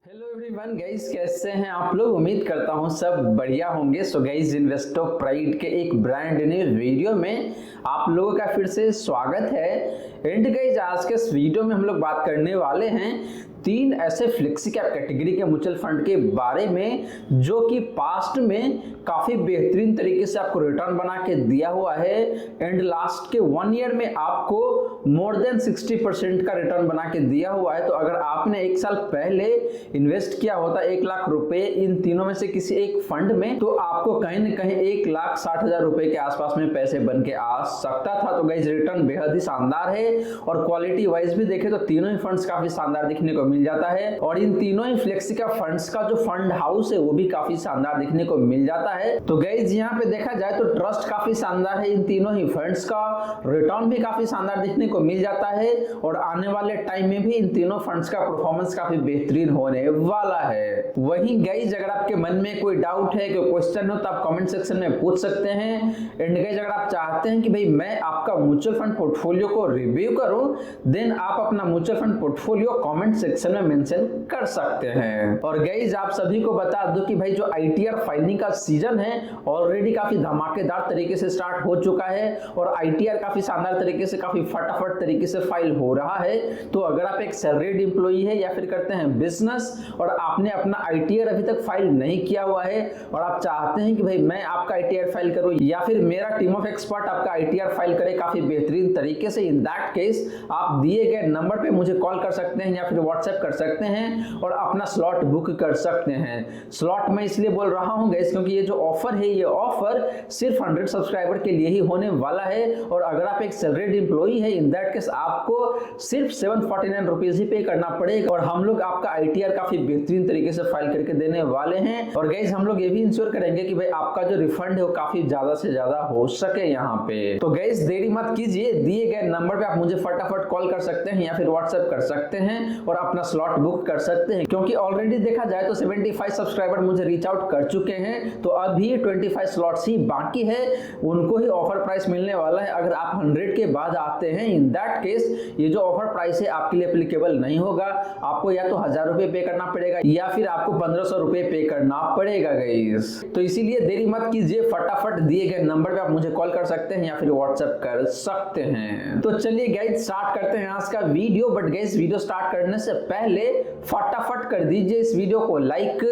Hello everyone guys, कैसे हैं आप लोग। उम्मीद करता हूं सब बढ़िया होंगे। सो गाइस, इन्वेस्टो प्राइड के एक ब्रांड न्यू वीडियो में आप लोगों का फिर से स्वागत है। एंड गाइस, आज के इस वीडियो में हम लोग बात करने वाले हैं तीन ऐसे फ्लेक्सी कैप कैटेगरी के म्यूचुअल फंड के बारे में जो कि पास्ट में काफी बेहतरीन तरीके से आपको रिटर्न बना के दिया हुआ है। एंड लास्ट के 1 ईयर में आपको मोर देन 60% का रिटर्न बना के दिया हुआ है। तो अगर आपने 1 साल पहले इन्वेस्ट किया होता 1 लाख रुपए इन तीनों में से किसी एक फंड में, तो आपको कहीं ना कहीं 1,60,000 रुपए के आसपास में पैसे बन के आ सकता था। तो गाइस, रिटर्न बेहद ही शानदार है और क्वालिटी वाइज भी देखें तो तीनों ही फंड्स काफी शानदार दिखने को मिल जाता है। और इन तीनों ही फ्लेक्सी कैप फंड्स का जो फंड हाउस है वो भी काफी शानदार दिखने को मिल जाता है। तो गाइस, यहाँ पे देखा जाए तो ट्रस्ट काफी शानदार है इन तीनों ही फंड्स का, रिटर्न भी काफी शानदार दिखने को मिल जाता है और आने वाले टाइम में भी इन तीनों फंड्स का परफॉर्मेंस काफी बेहतरीन होने वाला है। वहीं गाइस, अगर आपके मन में कोई डाउट है, कोई क्वेश्चन हो तो आप कमेंट सेक्शन में पूछ सकते हैं। एंड गाइस, अगर आप चाहते हैं कि भाई मैं आपका म्यूचुअल फंड पोर्टफोलियो को रिव्यू करूं, देन आप अपना mutual fund portfolio comment section में मेंशन कर सकते हैं। और गाइस, आप सभी को बता दूं कि भाई जो आईटीआर फाइलिंग का सीजन है ऑलरेडी काफी धमाकेदार तरीके से स्टार्ट हो चुका है और आईटीआर काफी शानदार तरीके से, काफी फटाफट तरीके से फाइल हो रहा है। तो अगर आप एक सैलरीड एम्प्लॉई है या फिर करते हैं बिजनेस और आपने अपना आईटीआर अभी तक फाइल नहीं किया हुआ है और आप चाहते हैं कि भाई मैं आपका आईटीआर फाइल करूं या फिर मेरा टीम ऑफ एक्सपर्ट आपका आईटीआर फाइल करे काफी बेहतरीन तरीके से, इन दैट केस आप दिए गए नंबर पे मुझे कॉल कर सकते हैं या फिर व्हाट्सएप कर सकते हैं और अपना स्लॉट बुक कर सकते हैं। स्लॉट मैं इसलिए बोल रहा हूं गाइस क्योंकि ये जो ऑफर है ये ऑफर सिर्फ 100 सब्सक्राइबर के लिए ही होने वाला है। और अगर आप एक सैलरीड एम्प्लॉई है, इन दैट केस आपको सिर्फ 749 रुपीज ही पे करना पड़ेगा और हम लोग आपका आईटीआर काफी बेहतरीन तरीके से फाइल करके देने वाले हैं। और गाइस, हम लोग ये भी इंश्योर करेंगे कि भाई आपका जो रिफंड है वो काफी ज्यादा से ज्यादा हो सके यहाँ पे। तो गाइस, देरी मत कीजिए, दिए गए नंबर पे आप मुझे फटाफट कॉल कर सकते हैं या फिर व्हाट्सएप कर सकते हैं और अपना स्लॉट बुक कर सकते हैं। क्योंकि ऑलरेडी देखा जाए तो 75 सब्सक्राइबर मुझे रीच आउट कर चुके हैं, तो अभी 25 स्लॉट्स ही बाकी है, उनको ही ऑफर प्राइस मिलने वाला है। अगर आप 100 के बाद आते हैं, इन दैट केस ये जो ऑफर प्राइस है आपके लिए एप्लीकेबल नहीं होगा। आपको या तो 1000 रुपए पे करना पड़ेगा या फिर आपको 1500 रुपए पे करना पड़ेगा गाइस। तो इसीलिए देरी मत कीजिए, फटाफट दिए गए नंबर पे आप मुझे कॉल कर सकते हैं या फिर व्हाट्सएप कर सकते हैं। तो चलिए गाइस, स्टार्ट करते हैं आज का video. But guys, video start करने से पहले फटाफट कर दीजिए इस वीडियो को लाइक।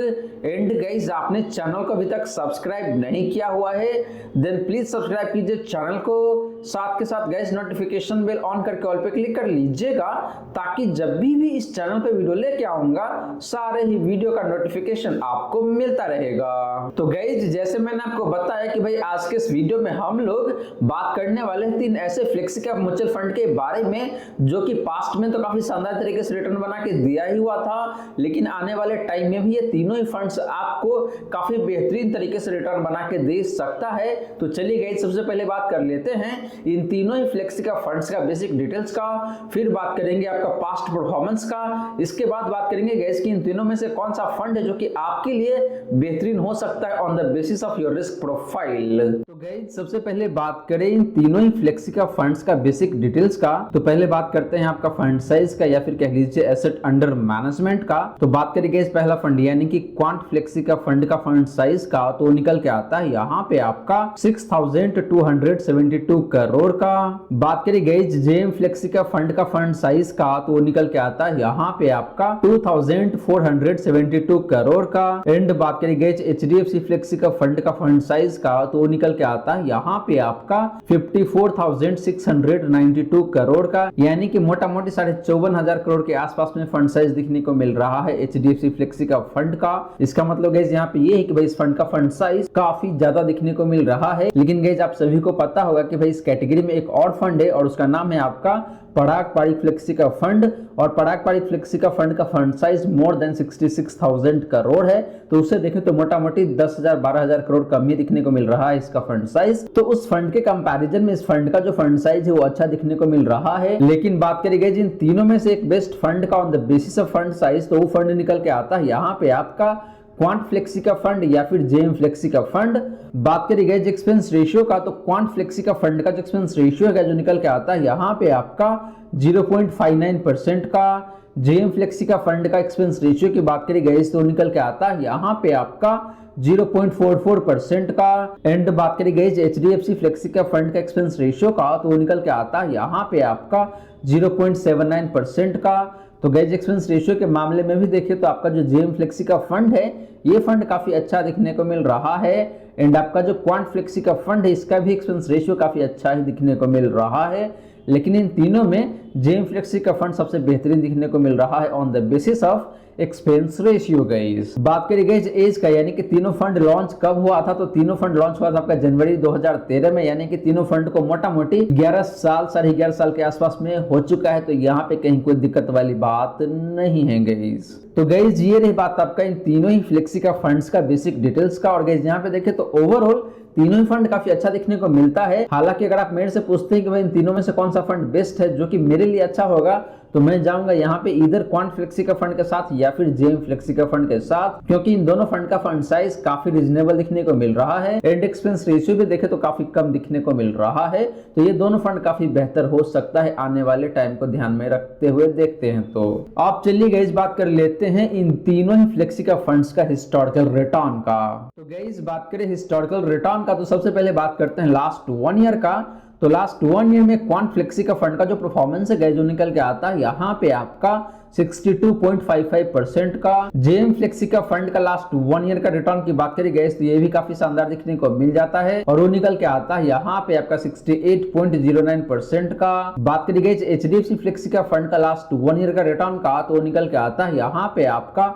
एंड गाइस, आपने चैनल को अभी तक सब्सक्राइब नहीं किया हुआ है देन प्लीज सब्सक्राइब कीजिए चैनल को। साथ के साथ गाइस, नोटिफिकेशन बेल ऑन करके ऑल पे क्लिक कर लीजिएगा ताकि जब भी इस चैनल पे वीडियो लेके आऊंगा सारे ही वीडियो का नोटिफिकेशन आपको मिलता रहेगा। तो गाइस, जैसे मैंने आपको बताया कि भाई आज के इस वीडियो में हम लोग बात करने वाले हैं 3 ऐसे फ्लेक्सी कैप म्यूचुअल फंड के बारे में जो कि पास्ट में तो काफी शानदार तरीके से रिटर्न बना के दिया ही हुआ था, लेकिन आने वाले टाइम में भी ये तीनों ही फंड्स आपको काफी बेहतरीन तरीके से रिटर्न बना के दे सकता है। तो चलिए गाइस, सबसे पहले बात कर लेते हैं इन तीनों ही फ्लेक्सी कैप फंड्स का बेसिक डिटेल्स का, फिर बात करेंगे आपका पास्ट परफॉर्मेंस का, इसके बाद बात करेंगे गाइस कि इन तीनों में से कौन सा फंड है जो कि आपके लिए बेहतरीन हो सकता है on the basis of your risk profile. तो गाइस, सबसे पहले बात करें इन तीनों ही फ्लेक्सी कैप फंड्स का बेसिक डिटेल्स का, तो पहले बात करते हैं आपका फंड साइज का या फिर कह लीजिए एसेट अंडर मैनेजमेंट का। तो बात करेंगे इस पहला फंड यानी कि क्वांट फ्लेक्सी का फंड का फंड साइज का, तो निकल के आता है यहाँ पे आपका 6272 करोड़ का। बात करें गाइस जेएम फ्लेक्सी का फंड साइज का, तो निकल के आता है यहाँ पे आपका 2472 करोड़ का। एंड बात करें गाइस एचडीएफसी फ्लेक्सी का फंड साइज का, तो निकल के आता है यहाँ पे आपका 54,692 करोड़ का, यानी कि मोटा मोटी 54,500 करोड़ के आसपास में फंड साइज दिखने को मिल रहा है एचडीएफसी फ्लेक्सी का फंड का। इसका मतलब गाइस यहाँ पे ये है कि भाई इस फंड का फंड साइज काफी ज्यादा दिखने को मिल रहा है। लेकिन गाइस, आप सभी को पता होगा कि भाई इस कैटेगरी में एक और फंड है और उसका नाम है आपका पराग पारिक फ्लेक्सी का फंड, और पराग पारिक फ्लेक्सी का fund size more than 66,000 crore है। तो उसे देखें तो मोटा मोटी 10,000-12,000 करोड़ कम ही दिखने को मिल रहा है इसका फंड साइज। तो उस फंड के कंपैरिजन में इस फंड का जो फंड साइज है वो अच्छा दिखने को मिल रहा है। लेकिन बात करी गई जिन तीनों में से एक बेस्ट फंड का on the basis of fund size, तो वो फंड निकल के आता है यहाँ पे आपका क्वांट फ्लेक्सी का फंड या फिर जेएम फ्लेक्सी का फंड। बात करी गई एक्सपेंस रेशियो का, तो क्वांट फ्लेक्सी का फंड का जो एक्सपेंस रेशियो है जो निकल के आता है यहाँ पे आपका 0.59% का। जेएम फ्लेक्सी का फंड का एक्सपेंस रेशियो की बात करी गई तो निकल के आता है यहाँ पे आपका 0.44% का। एंड बात करी गई एचडीएफसी फ्लेक्सी का फंड का एक्सपेंस रेशियो का तो वो निकल के आता है यहाँ पे आपका 0.79% का। तो गैज एक्सपेंस रेशियो के मामले में भी देखिए तो आपका जो जेएम फ्लेक्सी का फंड है ये फंड काफी अच्छा दिखने को मिल रहा है। एंड आपका जो क्वांट फ्लेक्सी का फंड है इसका भी एक्सपेंस रेशियो काफी अच्छा ही दिखने को मिल रहा है। लेकिन इन तीनों में जेएम फ्लेक्सी का फंड सबसे बेहतरीन दिखने को मिल रहा है on the basis of expense ratio. Guys बात करी गई एज का, यानी कि तीनों फंड लॉन्च कब हुआ था, तो तीनों फंड लॉन्च हुआ था आपका जनवरी 2013 में, यानी कि तीनों फंड को मोटा मोटी 11 साल 11.5 साल के आसपास में हो चुका है। तो यहाँ पे कहीं कोई दिक्कत वाली बात नहीं है गाइस। तो गाइस ये रही बात आपका इन तीनों ही फ्लेक्सी का फंड्स का बेसिक डिटेल्स का। और गाइस यहाँ पे देखें तो ओवरऑल तीनों ही फंड काफी अच्छा दिखने को मिलता है। हालांकि अगर आप मेरे से पूछते हैं कि भाई इन तीनों में से कौन सा फंड बेस्ट है जो कि मेरे लिए अच्छा होगा, तो मैं जाऊंगा यहाँ पे इधर क्वांट फ्लेक्सी का फंड के साथ या फिर जेएम फ्लेक्सी का फंड के साथ, क्योंकि इन दोनों फंड का फंड साइज काफी रिजनेबल दिखने को मिल रहा है। एंड एक्सपेंस रेशियो भी देखे तो काफी कम दिखने को मिल रहा है। तो ये दोनों फंड काफी बेहतर हो सकता है आने वाले टाइम को ध्यान में रखते हुए देखते हैं। तो आप चलिए गाइस बात कर लेते हैं इन तीनों ही फ्लेक्सी का फंड्स का हिस्टोरिकल रिटर्न का। तो गाइस बात करें हिस्टोरिकल रिटर्न का तो सबसे पहले बात करते हैं लास्ट 1 ईयर का। तो लास्ट 1 ईयर में क्वांट फ्लेक्सी का फंड का जो परफॉर्मेंस है जो निकल के आता है यहाँ पे आपका 62.55% का। जेएम फ्लेक्सी का फंड का लास्ट 1 ईयर का रिटर्न की बात करी गई तो ये भी काफी शानदार दिखने को मिल जाता है और वो निकल के आता है यहाँ पे आपका 68.09% का। बात करी गई एचडीएफसी फ्लेक्सी का फंड का लास्ट 1 ईयर का रिटर्न का तो वो निकल के आता है यहाँ पे आपका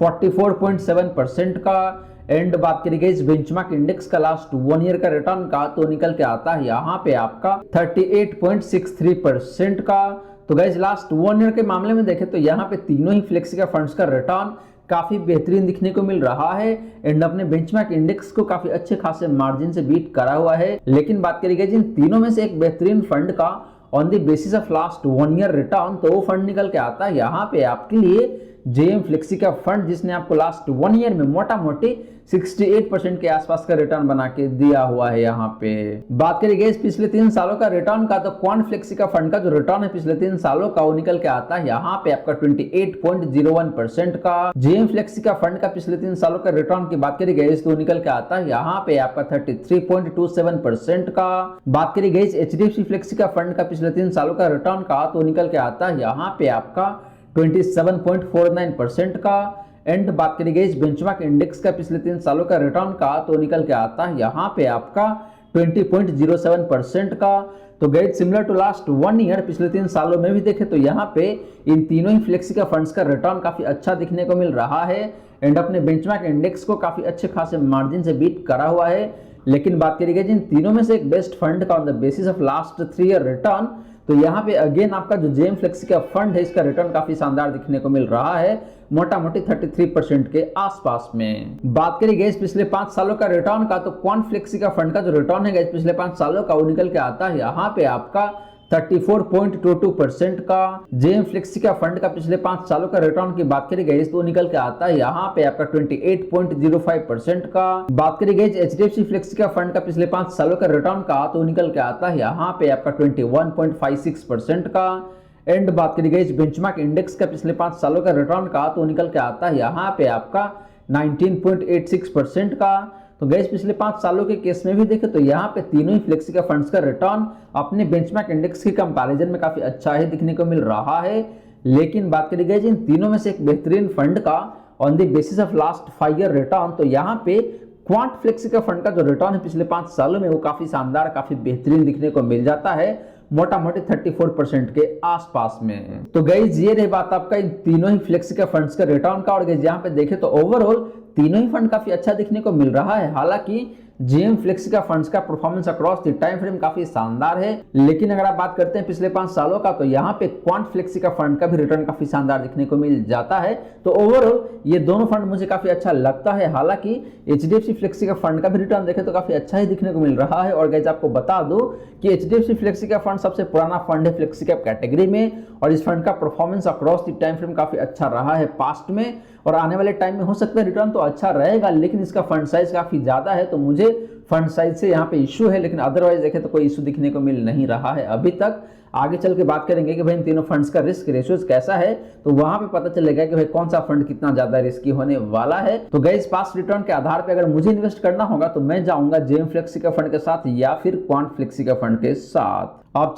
44.7% का। एंड बात करी गई बेंचमार्क इंडेक्स का लास्ट 1 ईयर का रिटर्न का तो निकल के आता है यहाँ पे आपका 38.63% का। तो गाइज लास्ट 1 ईयर के मामले में देखें तो यहाँ पे तीनों ही फ्लेक्सी का फंड्स का रिटर्न काफी बेहतरीन दिखने को मिल रहा है। एंड अपने बेंचमार्क इंडेक्स को काफी अच्छे खासे मार्जिन से बीट करा हुआ है। लेकिन बात करी गई जिन तीनों में से एक बेहतरीन फंड का on the basis of last 1 year return तो वो फंड निकल के आता है यहाँ पे आपके लिए जेएम फ्लेक्सी का फंड, जिसने आपको लास्ट 1 ईयर में मोटा मोटी 68% के आसपास का रिटर्न बना के दिया हुआ है। यहाँ पे बात करी गई पिछले 3 सालों का रिटर्न का तो क्वांट फ्लेक्सी का फंड का जो रिटर्न है पिछले 3 सालों का वो निकल के आता है यहाँ पे आपका 28.01% का। जेएम फ्लेक्सी का फंड का पिछले 3 सालों का रिटर्न की बात करी गई तो निकल के आता है यहाँ पे आपका 33.27% का। बात करी गई एचडीएफसी फ्लेक्सी का फंड का पिछले 3 सालों का रिटर्न का तो निकल के आता है यहाँ पे आपका 27.49% का। एंड बात करी गई बेंचमार्क इंडेक्स का पिछले 3 सालों का रिटर्न का तो निकल के आता है यहाँ पे आपका 20.07% का। तो guys similar to last 1 year पिछले 3 सालों में भी देखे तो यहाँ पे इन तीनों ही फ्लेक्सी का फंड्स का रिटर्न काफी अच्छा दिखने को मिल रहा है। एंड अपने बेंचमार्क इंडेक्स को काफी अच्छे खासे मार्जिन से बीट करा हुआ है। लेकिन बात करी गई जिन तीनों में से एक बेस्ट फंड का on the basis of last 3 year return तो यहाँ पे अगेन आपका जो जेएम फ्लेक्सी का फंड है इसका रिटर्न काफी शानदार दिखने को मिल रहा है, मोटा मोटी 33% के आसपास में। बात करी गई पिछले 5 सालों का रिटर्न का तो क्वांट फ्लेक्सी का फंड का जो रिटर्न है पिछले 5 सालों का वो निकल के आता है यहाँ पे आपका 34.22% का। जेएम फ्लेक्सी का फंड का पिछले 5 सालों का रिटर्न की बात करी गई तो निकल के आता है यहाँ पे आपका 28.05% का। बात करी गई एचडीएफसी फ्लेक्सी का फंड का पिछले 5 सालों का रिटर्न का तो निकल के आता है यहाँ पे आपका 21.56% का। एंड बात करी गई बेंचमार्क इंडेक्स का पिछले 5 सालों का रिटर्न का तो निकल के आता है यहाँ पे आपका 19.86% का। तो गैस पिछले 5 सालों के केस में भी देखें तो यहाँ पे तीनों ही फ्लेक्सी का फंड्स का रिटर्न अपने बेंचमार्क इंडेक्स के कंपैरिजन में काफी अच्छा ही दिखने को मिल रहा है। लेकिन बात करी गई इन तीनों में से एक बेहतरीन फंड का on the basis of last 5 year return तो यहाँ पे क्वांट फ्लेक्सी का फंड का जो रिटर्न है पिछले 5 सालों में वो काफी शानदार काफी बेहतरीन दिखने को मिल जाता है, मोटा मोटी 34% के आसपास में। तो गाइस ये रही बात आपका इन तीनों ही फ्लेक्सी का फंड्स का रिटर्न का। और गाइस यहाँ पे देखें तो ओवरऑल तीनों ही फंड काफी अच्छा दिखने को मिल रहा है। हालांकि जेएम फ्लेक्सी का फंड्स का performance across the time frame काफी शानदार है। लेकिन अगर आप बात करते हैं पिछले 5 सालों का तो यहाँ पे क्वांट फ्लेक्सी का फंड का भी रिटर्न काफी शानदार दिखने को मिल जाता है। तो ओवरऑल ये दोनों फंड मुझे काफी अच्छा लगता है। हालांकि एचडीएफसी फ्लेक्सी का फंड का भी रिटर्न देखें तो काफी अच्छा ही दिखने को मिल रहा है। और गाइस आपको बता दूं कि एचडीएफसी फ्लेक्सी का फंड सबसे पुराना फंड है फ्लेक्सी कैप कैटेगरी में और इस फंड का performance across the time frame काफी अच्छा रहा है पास्ट में और आने वाले टाइम में हो सकता है रिटर्न तो अच्छा रहेगा, लेकिन इसका फंड साइज काफी ज्यादा है तो मुझे फंड साइज से यहाँ पे इशू है, लेकिन अदरवाइज देखें तो कोई इशू दिखने को मिल नहीं रहा है अभी तक। आगे चल के बात करेंगे कि भाई इन तीनों फंड्स का रिस्क रेशियोज कैसा है, तो वहां पे पता चलेगा कि भाई कौन सा फंड कितना ज्यादा रिस्की होने वाला है। तो गाइस पास्ट रिटर्न के आधार पे अगर मुझे इन्वेस्ट करना होगा तो मैं जाऊंगा जेएम फ्लेक्सी का फंड के साथ या फिर क्वांट फ्लेक्सी का फंड के साथ। आप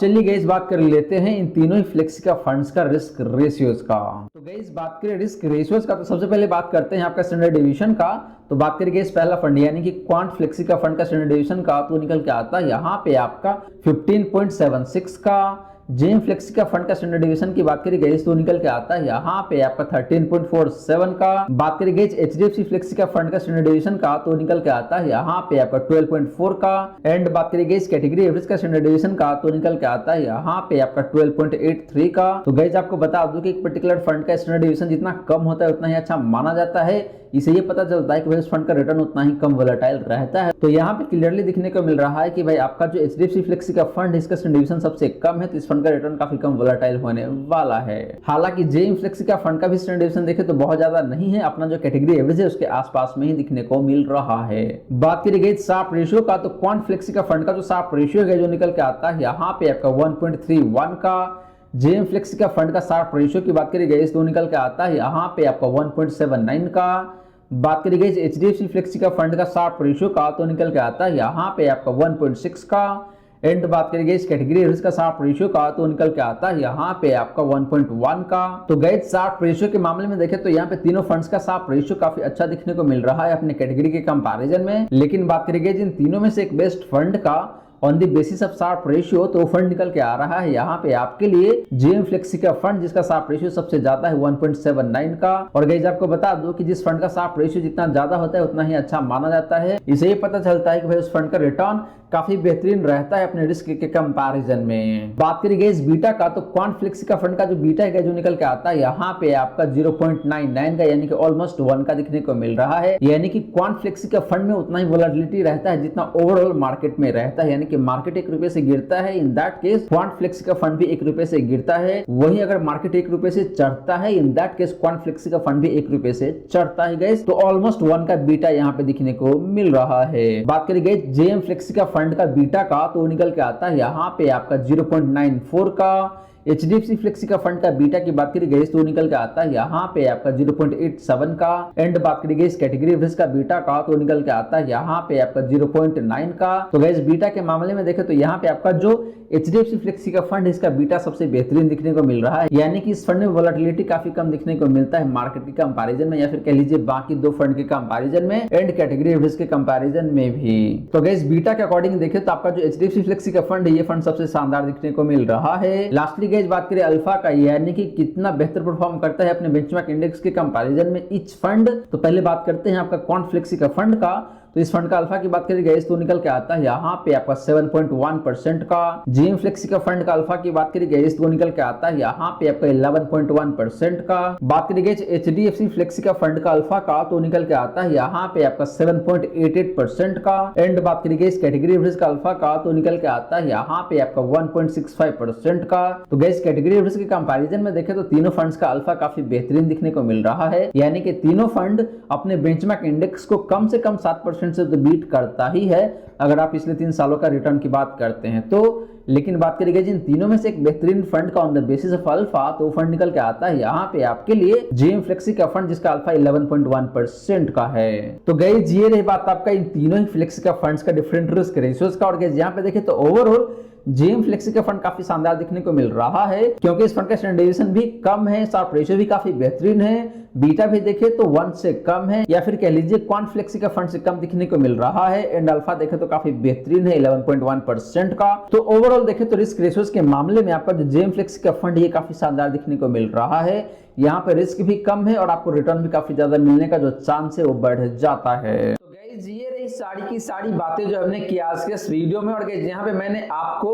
चलिए गाइस बात कर लेते हैं इन तीनों ही फ्लेक्सी का फंड्स का रिस्क रेशियोज का। तो गाइस बात करें रिस्क रेशियोज का, तो सबसे पहले बात करते हैं आपका स्टैंडर्ड डेविएशन का। तो बात करें गाइस पहला फंड यानी कि क्वांट फ्लेक्सी का फंड का स्टैंडर्ड डेविएशन का, तो निकल के आता है यहाँ पे आपका 15.76 का। जेएम फ्लेक्सी का फंड का स्टैंडर्ड डेविएशन की बात करें गाइस तो निकल के आता है यहाँ पे आपका 13.47 का। बात करें गाइस एचडीएफसी फ्लेक्सी का फंड का स्टैंडर्ड डेविएशन का, तो निकल के आता है यहाँ पे आपका 12.4 का। एंड बात करें गाइस कैटेगरी एवरेज का स्टैंडर्ड डेविएशन का, तो निकल के आता है यहाँ पे आपका 12.83 का। तो गाइस आपको बता दूं कि एक पर्टिकुलर फंड का स्टैंडर्ड डेविएशन जितना कम होता है उतना ही अच्छा माना जाता है। इसे ये पता चलता है कि भाई उस फंड का रिटर्न उतना ही कम वोलेटाइल रहता है। तो यहाँ पे क्लियरली दिखने को मिल रहा है कि भाई आपका जो एचडीएफसी फ्लेक्सी का फंड है इसका स्टैंडर्ड डेविएशन सबसे कम है, तो इस फंड का रिटर्न काफी कम वोलेटाइल होने वाला है। हालांकि जेएम फ्लेक्सी का फंड का भी स्टैंडर्ड डेविएशन देखे तो बहुत ज्यादा नहीं है, अपना जो कैटेगरी एवरेज है उसके आसपास में ही दिखने को मिल रहा है। बात करी गई शार्प रेशियो का, तो क्वांट फ्लेक्सी का फंड का जो शार्प रेशियो है जो निकल के आता है यहाँ पे आपका 1.31 का। जेएम फ्लेक्सी का फंड का शार्प रेशियो की बात करी गई तो निकल के आता है यहाँ पे आपका 1.79 का। बात करी गई एचडीएफसी फ्लेक्सी का फंड का शार्प रेशियो का, तो निकल के आता है यहाँ पे आपका 1.6 का। एंड बात करेंगे इस कैटेगरी एवरेज का शार्प रेशियो का, तो निकल के आता है यहाँ पे आपका 1.1 का। तो गाइस शार्प रेशियो के मामले में देखें तो यहाँ पे तीनों फंड्स का शार्प रेशियो काफी अच्छा दिखने को मिल रहा है अपने कैटेगरी के कंपैरिजन में। लेकिन बात करेंगे जिन तीनों में से एक बेस्ट फंड का on the basis of Sharpe ratio, तो फंड निकल के आ रहा है यहाँ पे आपके लिए जेएम फ्लेक्सी का फंड, जिसका शार्प रेशियो सबसे ज्यादा है 1.79 का। और गाइस आपको बता दूं कि जिस फंड का शार्प रेशियो जितना ज्यादा होता है उतना ही अच्छा माना जाता है। इसे ये पता चलता है कि भाई उस फंड का रिटर्न काफी बेहतरीन रहता है अपने रिस्क के कंपैरिजन में। बात करी गई बीटा का, तो क्वांट फ्लेक्सी का फंड का जो बीटा है जो निकल के आता है यहाँ पे आपका 0.99 का, यानी कि ऑलमोस्ट 1 का दिखने को मिल रहा है। यानी कि क्वांट फ्लेक्सी का फंड में उतना ही वोलेटिलिटी रहता है जितना ओवरऑल मार्केट में रहता है, यानी कि मार्केट 1 रुपए से गिरता है, in that case quant flexi का फंड भी 1 रुपए से गिरता है। वही अगर मार्केट 1 रुपए से चढ़ता है, in that case quant flexi का फंड भी 1 रुपए से चढ़ता है गाइस। तो ऑलमोस्ट 1 का बीटा यहाँ पे दिखने को मिल रहा है। बात करी गई जेएम फ्लेक्सी का फंड का बीटा का, तो निकल के आता है यहाँ पे आपका 0.94 का। एचडीएफसी फ्लेक्सी का फंड का बीटा की बात करी गई तो निकल के आता है यहाँ पे आपका 0.87 का। एंड बात करी गई इस कैटेगरी एवरेज का बीटा का, तो निकल के आता है यहाँ पे आपका 0.9 का। तो गाइस बीटा के मामले में देखें तो यहाँ पे आपका जो एचडीएफसी फ्लेक्सी का फंड है इसका बीटा सबसे बेहतरीन दिखने को मिल रहा है, यानी कि इस फंड में वोलेटिलिटी काफी कम दिखने को मिलता है मार्केट के कंपैरिजन में, या फिर कह लीजिए बाकी दो फंड के कंपैरिजन में एंड कैटेगरी एवरेज के कंपैरिजन में भी। तो गाइस बीटा के अकॉर्डिंग देखें तो आपका जो एचडीएफसी फ्लेक्सी का फंड है ये फंड सबसे शानदार दिखने को मिल रहा है। लास्टली गाइस बात करें अल्फा का, यानी कि कितना बेहतर परफॉर्म करता है अपने बेंचमार्क इंडेक्स के कंपैरिजन में ईच फंड। तो पहले बात करते हैं आपका क्वांट फ्लेक्सी का फंड का। तो इस फंड का अल्फा की बात करी गई तो निकल के आता है यहाँ पे आपका 7.1% का। जेएम फ्लेक्सी का फंड का अल्फा की बात करी गई तो निकल के आता है यहाँ पे आपका 11.1% का। बात करी गई एचडीएफसी फ्लेक्सी का फंड का अल्फा का, तो निकल के आता है यहाँ पे आपका 7.88% का। एंड बात करी गई कैटेगरी एवरेज का अल्फा का, तो निकल के आता है यहाँ पे आपका 1.65% का। तो गैस कैटेगरी एवरेज के कंपैरिजन में देखें तो तीनों फंड्स का अल्फा काफी बेहतरीन दिखने को मिल रहा है, यानी कि तीनों फंड अपने बेंचमार्क इंडेक्स को कम से कम 7% से तो बीट करता ही है अगर आप पिछले 3 सालों का रिटर्न की बात करते हैं तो। लेकिन बात करी गई जिन तीनों में से एक बेहतरीन फंड का on the basis of alpha, तो फंड निकल के आता है यहाँ पे आपके लिए जेएम फ्लेक्सी का फंड, जिसका अल्फा 11.1% का है। तो गाइस ये रही बात आपका इन तीनों ही फ्लेक्सी का फंड्स का डिफरेंट रिस्क रेशियोज का। और गाइस यहाँ पे देखें तो ओवरऑल जेएम फ्लेक्सी का फंड काफी शानदार दिखने को मिल रहा है, क्योंकि इस फंड का स्टैंडर्ड डेविएशन भी कम है, शार्प रेशियो भी काफी बेहतरीन है, बीटा भी देखे तो 1 से कम है, या फिर कह लीजिए क्वांट फ्लेक्सी का फंड से कम दिखने को मिल रहा है। एंड अल्फा देखे तो काफी बेहतरीन है 11.1% का। तो ओवरऑल देखे तो रिस्क रेशियोज के मामले में आपका जो जेएम फ्लेक्सी का फंड ये काफी शानदार दिखने को मिल रहा है। यहाँ पे रिस्क भी कम है और आपको रिटर्न भी काफी ज्यादा मिलने का जो चांस है वो बढ़ जाता है। तो गाइस ये रही सारी की सारी बातें जो हमने की आज के इस वीडियो में। और गाइस यहाँ पे मैंने आपको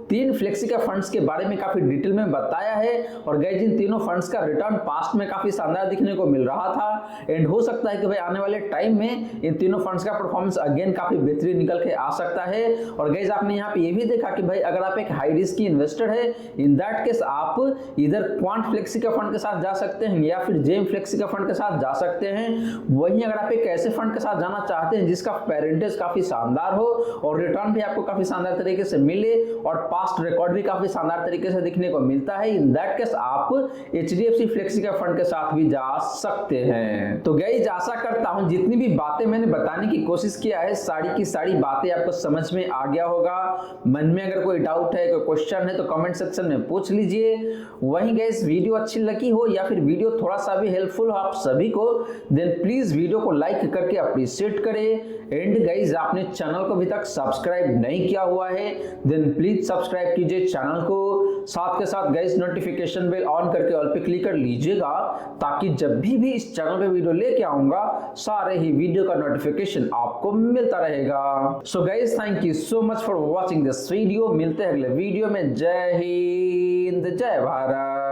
3 फ्लेक्सी का फंड्स के बारे में काफी डिटेल में बताया है। और गाइस इन तीनों फंड्स का रिटर्न पास्ट में काफी शानदार दिखने को मिल रहा था, एंड हो सकता है कि भाई आने वाले टाइम में इन तीनों फंड्स का परफॉर्मेंस अगेन काफी बेहतरीन निकल के आ सकता है। और गाइस आपने यहाँ पे ये भी देखा कि भाई अगर आप एक हाई रिस्क की इन्वेस्टर है, इन दैट केस आप इधर क्वांट फ्लेक्सी का फंड के साथ जा सकते हैं या फिर जेएम फ्लेक्सी का फंड के साथ जा सकते हैं। वहीं अगर आप एक ऐसे फंड के साथ जाना चाहते चाहते हैं जिसका पेरेंटेज काफी शानदार हो और रिटर्न भी आपको काफी शानदार तरीके से मिले और पास्ट रिकॉर्ड भी काफी शानदार तरीके से दिखने को मिलता है, इन दैट केस आप HDFC फ्लेक्सी का फंड के साथ भी जा सकते हैं। तो गाइस आशा करता हूं जितनी भी बातें मैंने बताने की कोशिश किया है सारी की सारी बातें आपको समझ में आ गया होगा। मन में अगर कोई डाउट है, कोई क्वेश्चन है तो कमेंट सेक्शन में पूछ लीजिए। वहीं गाइस वीडियो अच्छी लगी हो या फिर वीडियो थोड़ा सा भी हेल्पफुल हो आप सभी को, देन प्लीज वीडियो को लाइक करके अप्रिशिएट करें। एंड गाइस आपने चैनल को अभी तक सब्सक्राइब नहीं किया हुआ है देन प्लीज सब्सक्राइब कीजिए चैनल को। साथ के साथ गाइस नोटिफिकेशन बेल ऑन करके ऑल पे क्लिक कर लीजिएगा ताकि जब भी इस चैनल पे वीडियो लेके आऊंगा सारे ही वीडियो का नोटिफिकेशन आपको मिलता रहेगा। So guys thank you so much for watching this video. मिलते हैं अगले वीडियो में। जय हिंद, जय भारत।